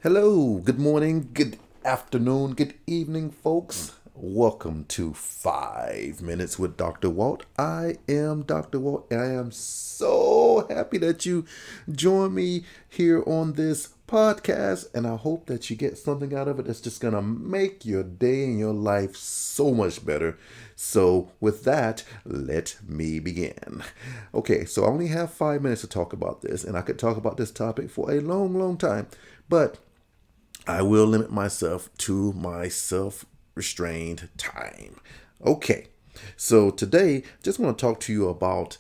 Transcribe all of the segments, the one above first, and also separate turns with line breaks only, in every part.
Hello, good morning, good afternoon, good evening, folks. Welcome to 5 Minutes with Dr. Walt. I am Dr. Walt, and I am so happy that you join me here on this podcast. And I hope that you get something out of it that's just going to make your day and your life so much better. So, with that, let me begin. Okay, so I only have 5 minutes to talk about this, and I could talk about this topic for a long, long time. But I will limit myself to my self restrained time. Okay, so today, just want to talk to you about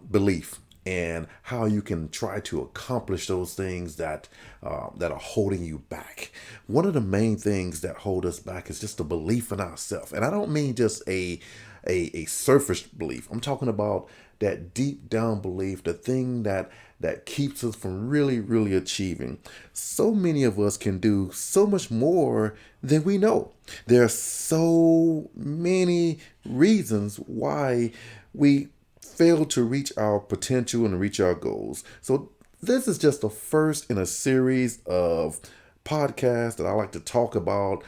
belief and how you can try to accomplish those things that are holding you back. One of the main things that hold us back is just the belief in ourselves, and I don't mean just a surface belief. I'm talking about that deep down belief, the thing that keeps us from really achieving. So many of us can do so much more than we know. There are so many reasons why we fail to reach our potential and reach our goals. So this is just the first in a series of podcasts that I like to talk about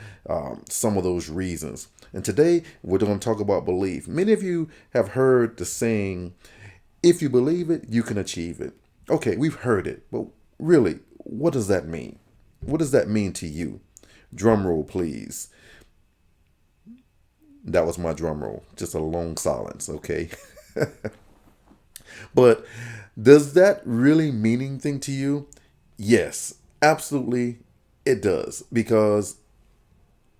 some of those reasons. And today we're going to talk about belief. Many of you have heard the saying, if you believe it, you can achieve it. Okay, we've heard it, but really, what does that mean? What does that mean to you? Drum roll, please. That was my drum roll. Just a long silence, okay? But does that really mean anything to you? Yes, absolutely it does. Because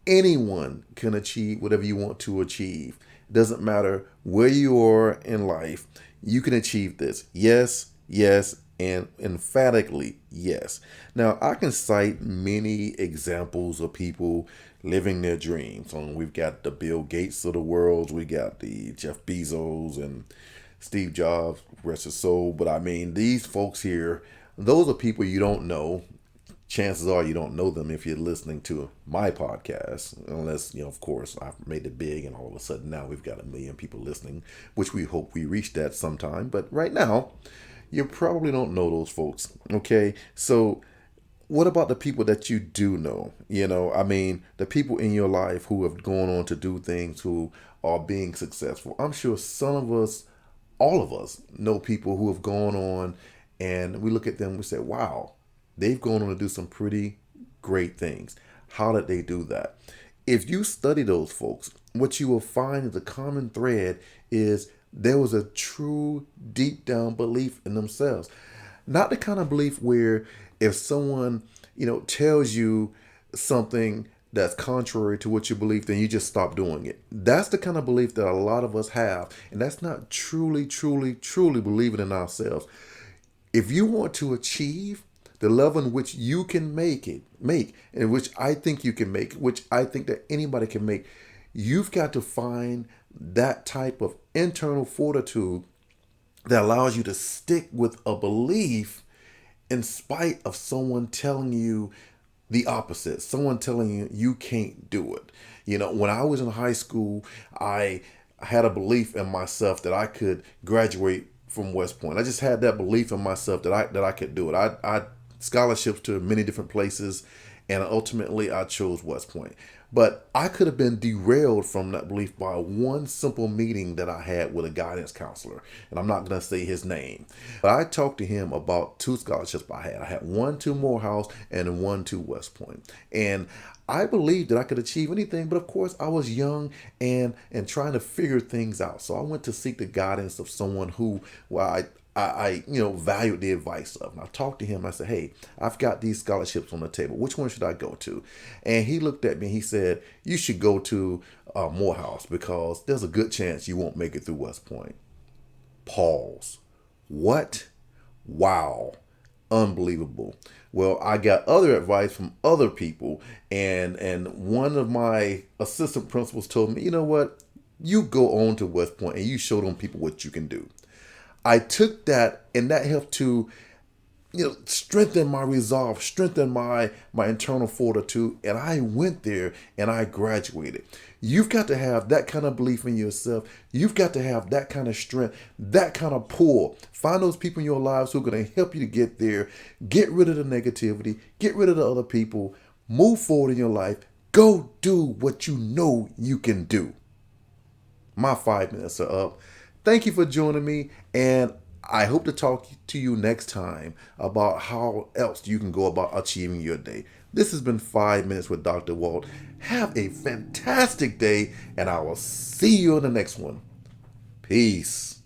anyone can achieve whatever you want to achieve. It doesn't matter where you are in life, you can achieve this. Yes, and emphatically yes. Now, I can cite many examples of people living their dreams. We've got the Bill Gates of the world, we got the Jeff Bezos and Steve Jobs, rest his soul. But I mean, these folks here, those are people you don't know. Chances are you don't know them if you're listening to my podcast, unless, of course, I've made it big and all of a sudden now we've got 1 million people listening, which we hope we reach that sometime. But right now, you probably don't know those folks. Okay. So what about the people that you do know? I mean, the people in your life who have gone on to do things, who are being successful. I'm sure some of us, all of us, know people who have gone on, and we look at them and we say, wow, they've gone on to do some pretty great things. How did they do that? If you study those folks, what you will find is the common thread is there was a true deep down belief in themselves. Not the kind of belief where if someone, tells you something that's contrary to what you believe, then you just stop doing it. That's the kind of belief that a lot of us have. And that's not truly believing in ourselves. If you want to achieve the level in which you can make, and which I think you can make, which I think that anybody can make, you've got to find that type of internal fortitude that allows you to stick with a belief in spite of someone telling you the opposite, someone telling you you can't do it. When I was in high school, I had a belief in myself that I could graduate from West Point. I just had that belief in myself that I could do it. I scholarships to many different places, and ultimately I chose West Point. But I could have been derailed from that belief by one simple meeting that I had with a guidance counselor, and I'm not going to say his name. But I talked to him about 2 scholarships I had. I had one to Morehouse and one to West Point. And I believed that I could achieve anything, but of course I was young and trying to figure things out. So I went to seek the guidance of someone who, I valued the advice of. And I talked to him. I said, hey, I've got these scholarships on the table. Which one should I go to? And he looked at me and he said, you should go to Morehouse because there's a good chance you won't make it through West Point. Pause. What? Wow. Unbelievable. Well, I got other advice from other people, and one of my assistant principals told me, you know what? You go on to West Point and you show them people what you can do. I took that, and that helped to strengthen my resolve, strengthen my internal fortitude, and I went there and I graduated. You've got to have that kind of belief in yourself. You've got to have that kind of strength, that kind of pull. Find those people in your lives who are going to help you to get there. Get rid of the negativity, get rid of the other people, move forward in your life. Go do what you know you can do. My 5 minutes are up. Thank you for joining me, and I hope to talk to you next time about how else you can go about achieving your day. This has been 5 minutes with Dr. Walt. Have a fantastic day, and I will see you in the next one. Peace.